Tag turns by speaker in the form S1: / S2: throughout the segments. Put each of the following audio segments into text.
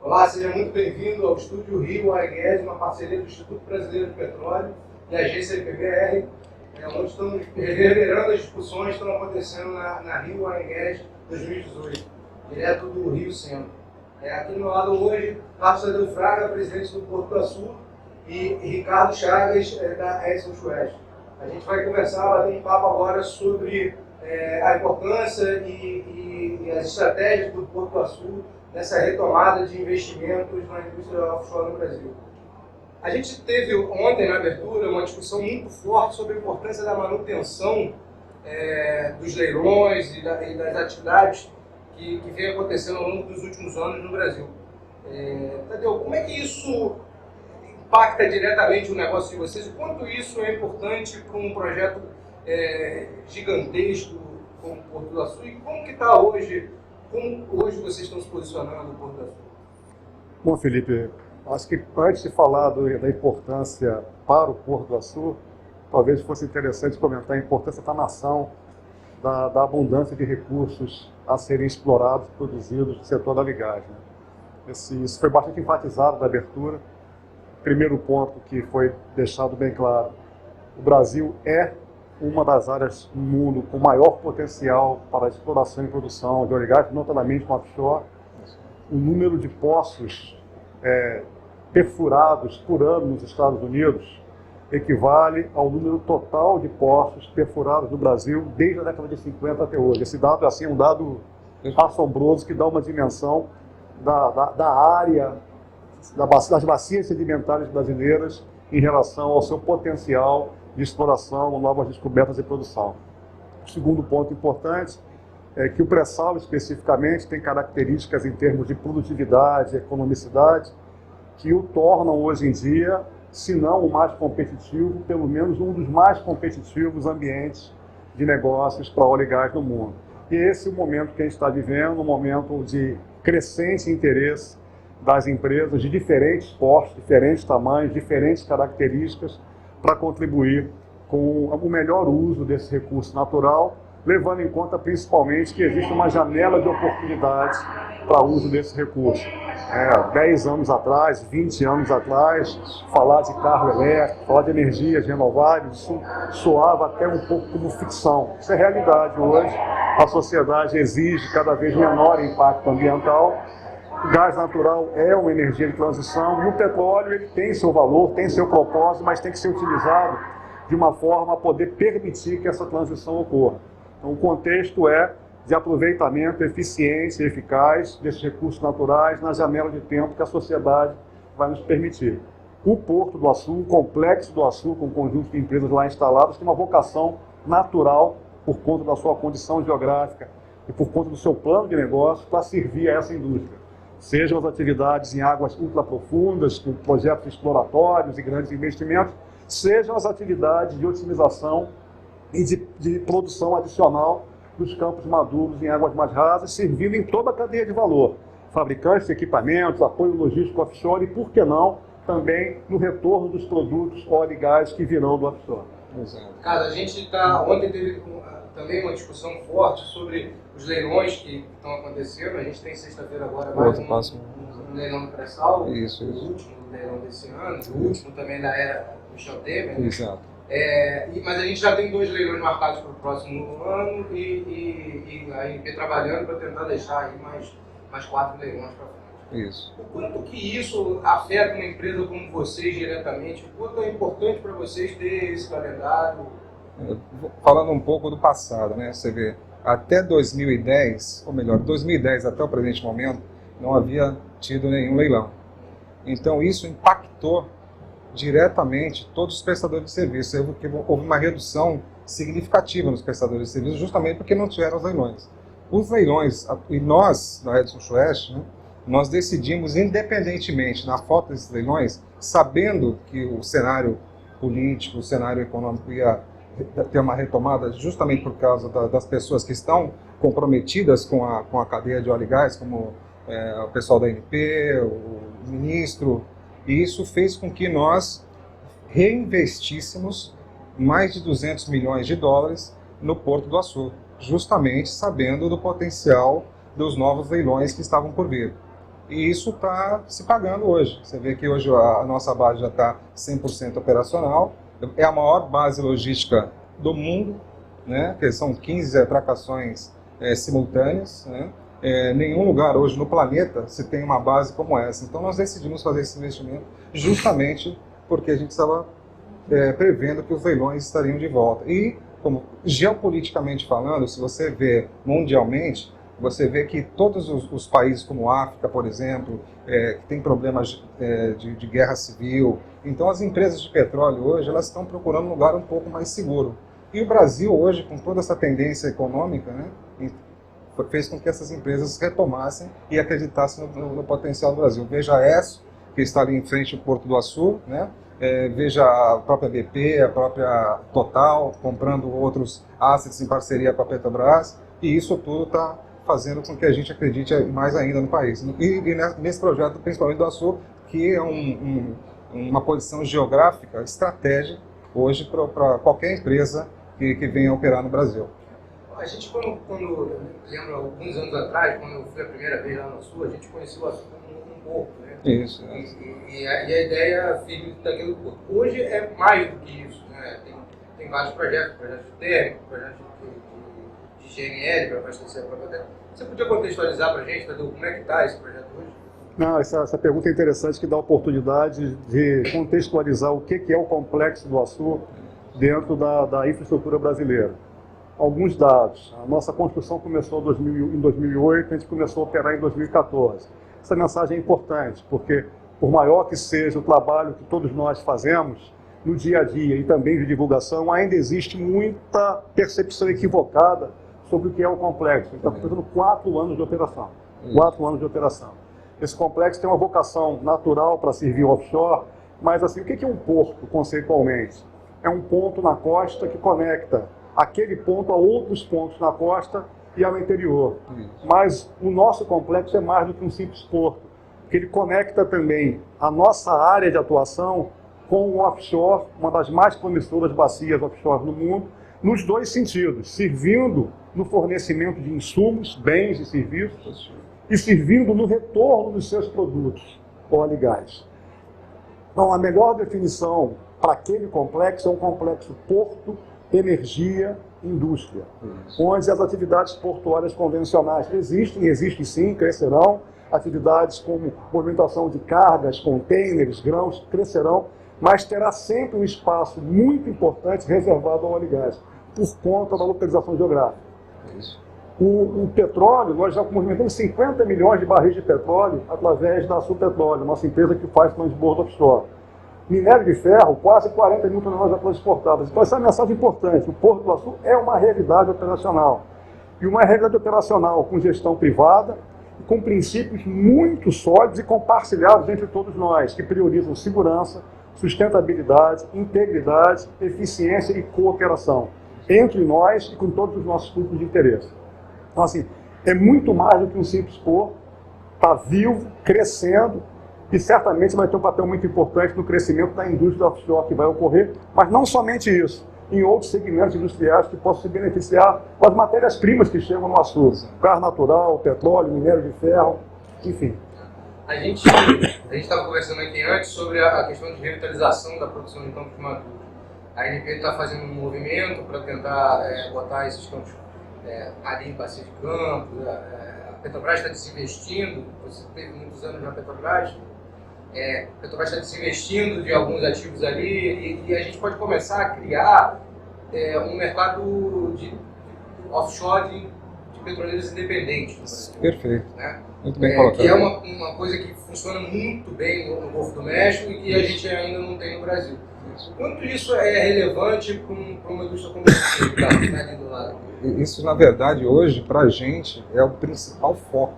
S1: Olá, seja muito bem-vindo ao Estúdio Rio AEGES, uma parceria do Instituto Brasileiro de Petróleo e a agência IPBR, onde estamos reverberando as discussões que estão acontecendo na Rio AEGES 2018, direto do Rio Centro. Aqui do meu lado hoje, Carlos Tadeu Fraga, presidente do Porto do Açu, e Ricardo Chagas, da Edson Schwest. A gente vai conversar, bater um papo agora sobre a importância e as estratégias do Porto do Açu nessa retomada de investimentos na indústria offshore no Brasil. A gente teve ontem, na abertura, uma discussão muito forte sobre a importância da manutenção dos leilões e das atividades que vem acontecendo ao longo dos últimos anos no Brasil. Tadeu, como é que isso impacta diretamente o negócio de vocês? O quanto isso é importante para um projeto gigantesco como o Porto do Açu? E como que está hoje? Como hoje vocês estão se posicionando no Porto do Açu?
S2: Bom, Felipe, acho que antes de falar da importância para o Porto do Açu, talvez fosse interessante comentar a importância para a nação da abundância de recursos a serem explorados e produzidos no setor da ligagem. Isso foi bastante enfatizado na abertura. Primeiro ponto que foi deixado bem claro: o Brasil é uma das áreas do mundo com maior potencial para a exploração e produção de óleo e gás, notadamente no offshore. O número de poços perfurados por ano nos Estados Unidos equivale ao número total de poços perfurados no Brasil desde a década de 50 até hoje. Esse dado é um dado assombroso que dá uma dimensão da área, das bacias sedimentares brasileiras em relação ao seu potencial de exploração, novas descobertas e produção. O segundo ponto importante é que o pré-sal especificamente tem características em termos de produtividade e economicidade que o tornam hoje em dia, se não o mais competitivo, pelo menos um dos mais competitivos ambientes de negócios para óleo e gás no mundo. E esse é o momento que a gente está vivendo, um momento de crescente interesse das empresas de diferentes portes, diferentes tamanhos, diferentes características, para contribuir com o melhor uso desse recurso natural, levando em conta principalmente que existe uma janela de oportunidades para o uso desse recurso. 10 anos atrás, 20 anos atrás, falar de carro elétrico, falar de energias renováveis, isso soava até um pouco como ficção. Isso é realidade hoje. A sociedade exige cada vez menor impacto ambiental. O gás natural é uma energia de transição e o petróleo ele tem seu valor, tem seu propósito, mas tem que ser utilizado de uma forma a poder permitir que essa transição ocorra. Então, o contexto é de aproveitamento eficiente e eficaz desses recursos naturais na janela de tempo que a sociedade vai nos permitir. O Porto do Açu, o Complexo do Açu, com um conjunto de empresas lá instaladas, tem uma vocação natural por conta da sua condição geográfica e por conta do seu plano de negócio para servir a essa indústria. Sejam as atividades em águas ultraprofundas, com projetos exploratórios e grandes investimentos, sejam as atividades de otimização e de produção adicional dos campos maduros em águas mais rasas, servindo em toda a cadeia de valor. Fabricantes de equipamentos, apoio logístico offshore e, por que não, também no retorno dos produtos óleo e gás que virão do offshore.
S1: Cara, a gente ontem teve também uma discussão forte sobre os leilões que estão acontecendo. A gente tem sexta-feira agora mais um leilão do pré-sal, o último leilão desse ano, o último também da era Michel Temer.
S3: Exato.
S1: Mas a gente já tem 2 leilões marcados para o próximo ano e a ANP trabalhando para tentar deixar aí mais 4 leilões para frente.
S3: Isso.
S1: O quanto que isso afeta uma empresa como vocês diretamente? O quanto é importante para vocês ter esse calendário?
S3: Falando um pouco do passado, né? Você vê, até 2010, ou melhor, 2010 até o presente momento, não havia tido nenhum leilão. Então isso impactou diretamente todos os prestadores de serviço. Houve uma redução significativa nos prestadores de serviço, justamente porque não tiveram os leilões. Os leilões, e nós, da Edson Schwest, né, nós decidimos independentemente na falta desses leilões, sabendo que o cenário político, o cenário econômico ia ter uma retomada justamente por causa das pessoas que estão comprometidas com a cadeia de óleo e gás, como o pessoal da ANP, o ministro, e isso fez com que nós reinvestíssemos mais de 200 milhões de dólares no Porto do Açu, justamente sabendo do potencial dos novos leilões que estavam por vir. E isso está se pagando hoje. Você vê que hoje a nossa base já está 100% operacional, é a maior base logística do mundo, né? Que são 15 atracações simultâneas, né? Nenhum lugar hoje no planeta se tem uma base como essa. Então nós decidimos fazer esse investimento justamente porque a gente estava prevendo que os leilões estariam de volta. E, como geopoliticamente falando, se você vê mundialmente, você vê que todos os países como a África, por exemplo, que tem problemas de guerra civil, então as empresas de petróleo hoje elas estão procurando um lugar um pouco mais seguro. E o Brasil hoje, com toda essa tendência econômica, né, fez com que essas empresas retomassem e acreditassem no potencial do Brasil. Veja a ESSO, que está ali em frente ao Porto do Açu, né? Veja a própria BP, a própria Total, comprando outros assets em parceria com a Petrobras, e isso tudo está fazendo com que a gente acredite mais ainda no país. E nesse projeto, principalmente do Açu, que é uma posição geográfica estratégica hoje para qualquer empresa que venha operar no Brasil.
S1: A gente, quando lembro, alguns anos atrás, quando eu fui a primeira vez lá no Sul, a gente conheceu o Açu como um porto, né?
S3: Isso.
S1: E a ideia firme daquele porto. Hoje é mais do que isso, né? Tem vários projetos térmicos, projetos de GNL para abastecer a própria terra. Você podia contextualizar para a gente, Tadeu, como é que está esse projeto hoje?
S2: Não, essa pergunta é interessante, que dá a oportunidade de contextualizar o que é o complexo do Açu dentro da infraestrutura brasileira. Alguns dados. A nossa construção começou em 2008, a gente começou a operar em 2014. Essa mensagem é importante, porque por maior que seja o trabalho que todos nós fazemos no dia a dia e também de divulgação, ainda existe muita percepção equivocada sobre o que é o complexo. Ele está completando 4 anos de operação. 4 anos de operação. Esse complexo tem uma vocação natural para servir o offshore, mas assim, o que é um porto, conceitualmente? É um ponto na costa que conecta aquele ponto a outros pontos na costa e ao interior. Mas o nosso complexo é mais do que um simples porto, porque ele conecta também a nossa área de atuação com o offshore, uma das mais promissoras bacias offshore no mundo, nos dois sentidos, servindo no fornecimento de insumos, bens e serviços, e servindo no retorno dos seus produtos, óleo e gás. Então, a melhor definição para aquele complexo é um complexo porto, energia, indústria, onde as atividades portuárias convencionais existem sim, crescerão, atividades como movimentação de cargas, contêineres, grãos, crescerão, mas terá sempre um espaço muito importante reservado ao óleo e gás, por conta da localização geográfica. O petróleo, nós já movimentamos 50 milhões de barris de petróleo através da Sul Petróleo, nossa empresa que faz transbordo offshore. Minério de ferro, quase 40 mil toneladas transportadas. Então, essa é uma mensagem importante. O Porto do Açu é uma realidade operacional. E uma realidade operacional com gestão privada, com princípios muito sólidos e compartilhados entre todos nós, que priorizam segurança, sustentabilidade, integridade, eficiência e cooperação entre nós e com todos os nossos grupos de interesse. Então, assim, é muito mais do que um simples porto, está vivo, crescendo, e certamente vai ter um papel muito importante no crescimento da indústria offshore que vai ocorrer, mas não somente isso, em outros segmentos industriais que possam se beneficiar com as matérias-primas que chegam no Açu, gás natural, petróleo, minério de ferro, enfim.
S1: A gente estava conversando aqui antes sobre a questão de revitalização da produção de campos maduros. A ANP está fazendo um movimento para tentar botar esses campos ali em bacia de campos. A Petrobras está desinvestindo, você teve muitos anos na Petrobras. A Petrobras está desinvestindo de alguns ativos ali e a gente pode começar a criar um mercado de offshore de petroleiros independentes.
S3: Perfeito.
S1: Né?
S3: Muito bem colocado.
S1: Que é uma coisa que funciona muito bem no Golfo do México e que a gente ainda não tem no Brasil. Quanto isso é relevante para uma indústria como essa que está ali do lado?
S3: Isso, na verdade, hoje, para a gente, é o principal foco.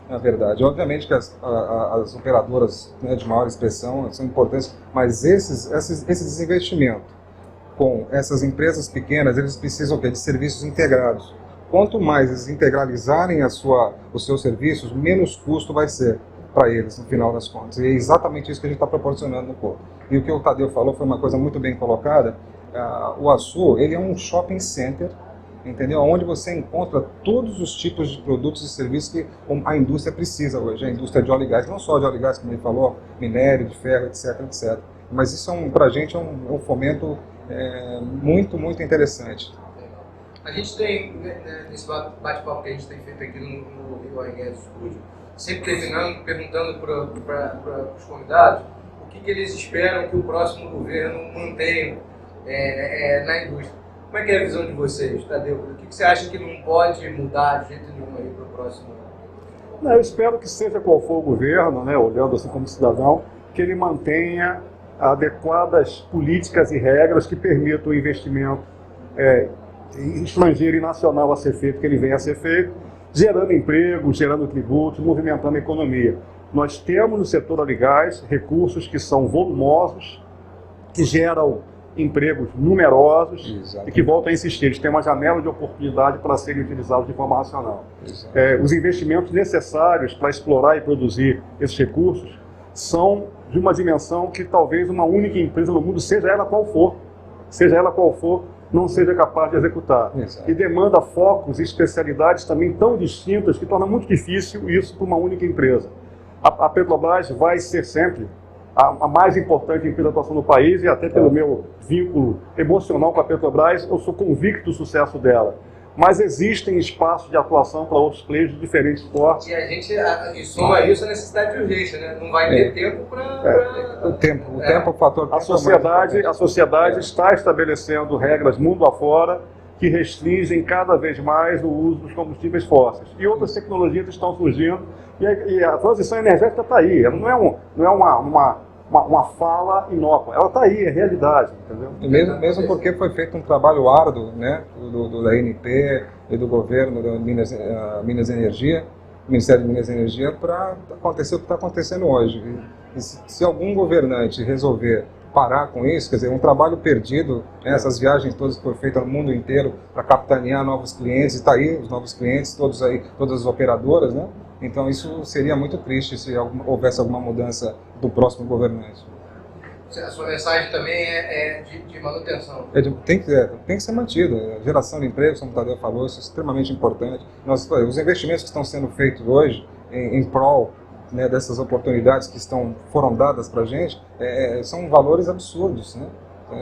S3: Na verdade, obviamente que as operadoras, né, de maior expressão são importantes, mas esse desinvestimento com essas empresas pequenas, eles precisam de serviços integrados. Quanto mais eles integralizarem os seus serviços, menos custo vai ser para eles, no final das contas. E é exatamente isso que a gente está proporcionando no Porto. E o que o Tadeu falou foi uma coisa muito bem colocada. O Açu, ele é um shopping center entendeu? Onde você encontra todos os tipos de produtos e serviços que a indústria precisa hoje, a indústria de óleo e gás, não só de óleo e gás, como ele falou, minério, de ferro, etc, etc. Mas isso para a gente é um fomento muito, muito interessante.
S1: A gente tem, nesse bate-papo que a gente tem feito aqui no Rio Oil & Gas Studio, sempre terminando perguntando para os convidados o que eles esperam que o próximo governo mantenha na indústria. Como é que é a visão de vocês, Tadeu? O que você acha que não pode mudar de jeito nenhum aí para o próximo ano?
S2: Eu espero que seja qual for o governo, né, olhando assim como cidadão, que ele mantenha adequadas políticas e regras que permitam o investimento estrangeiro e nacional a ser feito, que ele venha a ser feito, gerando emprego, gerando tributos, movimentando a economia. Nós temos no setor óleo e gás recursos que são volumosos, que geram empregos numerosos.
S3: Exatamente.
S2: E que, volto a insistir, eles têm uma janela de oportunidade para serem utilizados de forma racional. Os investimentos necessários para explorar e produzir esses recursos são de uma dimensão que talvez uma única empresa no mundo, seja ela qual for, não seja capaz de executar.
S3: Exato.
S2: E demanda focos e especialidades também tão distintas que torna muito difícil isso para uma única empresa. A Petrobras vai ser sempre a mais importante empresa de atuação no país, e até pelo meu vínculo emocional com a Petrobras, eu sou convicto do sucesso dela. Mas existem espaços de atuação para outros players de diferentes portes.
S1: E a gente soma isso a necessidade de urgência, né? Não vai ter tempo para...
S3: O tempo é o fator.
S2: A sociedade está estabelecendo regras mundo afora que restringem cada vez mais o uso dos combustíveis fósseis. E outras tecnologias estão surgindo, e a transição energética está aí. Ela não é uma fala inócua, ela está aí, é realidade, entendeu?
S3: Mesmo porque foi feito um trabalho árduo, né, da ANP e do governo, da Minas Energia, Ministério de Minas e Energia, para acontecer o que está acontecendo hoje. E se algum governante resolver parar com isso, quer dizer, um trabalho perdido, né, essas viagens todas que foram feitas no mundo inteiro para capitanear novos clientes, e está aí os novos clientes, todas as operadoras, né? Então isso seria muito triste se houvesse alguma mudança do próximo governante.
S1: A sua mensagem também é de manutenção.
S3: Tem que ser mantido. A geração de empregos, como o Tadeu falou, isso é extremamente importante. Os investimentos que estão sendo feitos hoje em prol, né, dessas oportunidades que foram dadas para a gente, são valores absurdos, né?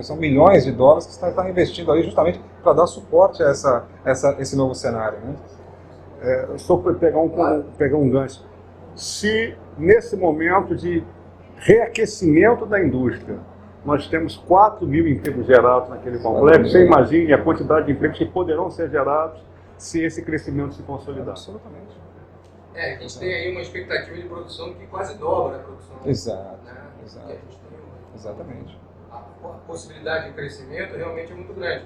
S3: São milhões de dólares que estão investindo ali justamente para dar suporte a esse novo cenário, né?
S2: Só para pegar um gancho. Se nesse momento de reaquecimento da indústria nós temos 4.000 empregos gerados naquele complexo, você imagine a quantidade de empregos que poderão ser gerados se esse crescimento se consolidar.
S3: Absolutamente.
S1: A gente tem aí uma expectativa de produção que quase dobra a produção.
S3: Exato.
S1: Né?
S3: Exato.
S1: Que a gente tem hoje.
S3: Exatamente.
S1: A possibilidade de crescimento realmente é muito grande.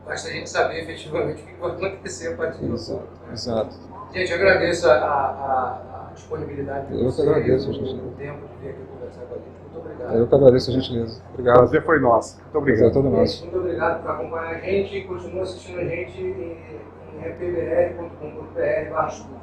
S1: Basta a gente saber efetivamente o que vai acontecer a partir disso.
S3: Exato.
S1: Gente, eu agradeço a disponibilidade de vocês.
S3: Eu que agradeço, gente.
S1: O tempo de vir aqui conversar com a gente. Muito obrigado.
S3: Eu que agradeço a gentileza. Obrigado.
S2: O prazer foi nosso. Muito obrigado.
S3: Prazer é todo nosso.
S1: Muito obrigado por acompanhar a gente e continue assistindo a gente em mpbr.com.br/estudo.